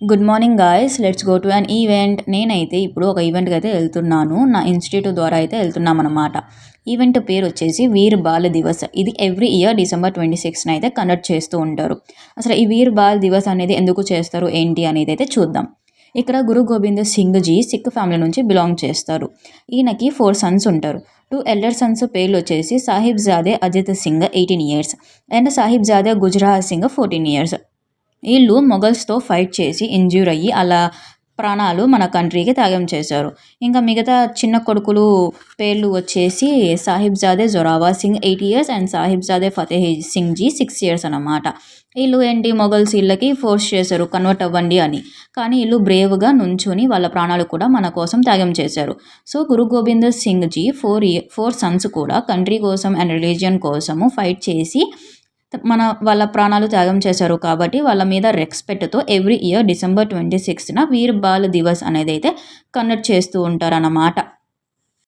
Good morning guys, let's go to an event. నేనైతే ఇప్పుడు ఒక ఈవెంట్కి అయితే వెళ్తున్నాను. నా ఇన్స్టిట్యూట్ ద్వారా అయితే వెళ్తున్నాం అనమాట. ఈవెంట్ పేరు వచ్చేసి వీర్ బాల్ దివస్. ఇది ఎవ్రీ ఇయర్ December 26న అయితే కండక్ట్ చేస్తూ ఉంటారు. అసలు ఈ వీర్ బాల్ దివస్ అనేది ఎందుకు చేస్తారు ఏంటి అనేది అయితే చూద్దాం. ఇక్కడ గురు గోబింద్ సింగ్ జీ సిక్ ఫ్యామిలీ నుంచి బిలాంగ్ చేస్తారు. ఈయనకి 4 సన్స్ ఉంటారు. 2 ఎల్డర్ సన్స్ పేర్లు వచ్చేసి Sahibzade Ajit Singh 18 years and Sahibzade Gujarat Singh 14 years. వీళ్ళు మొఘల్స్తో ఫైట్ చేసి ఇంజ్యూర్ అయ్యి అలా ప్రాణాలు మన కంట్రీకి త్యాగం చేశారు. ఇంకా మిగతా చిన్న కొడుకులు పేర్లు వచ్చేసి Sahibzade Zorawar Singh 8 years and Sahibzade Fateh Singh ji 6 years అనమాట. వీళ్ళు ఏంటి మొఘల్స్ వీళ్ళకి ఫోర్స్ చేశారు కన్వర్ట్ అవ్వండి అని. కానీ వీళ్ళు బ్రేవ్గా నుంచుని వాళ్ళ ప్రాణాలు కూడా మన కోసం త్యాగం చేశారు. సో గురు గోబింద్ సింగ్ జీ 4 సన్స్ కూడా కంట్రీ కోసం అండ్ రిలీజియన్ కోసము ఫైట్ చేసి వాళ్ళ ప్రాణాలు త్యాగం చేశారు. కాబట్టి వాళ్ళ మీద రెస్పెక్ట్తో ఎవ్రీ ఇయర్ December 26న వీర్ బాల్ దివస్ అనేది అయితే కండక్ట్ చేస్తూ ఉంటారన్నమాట.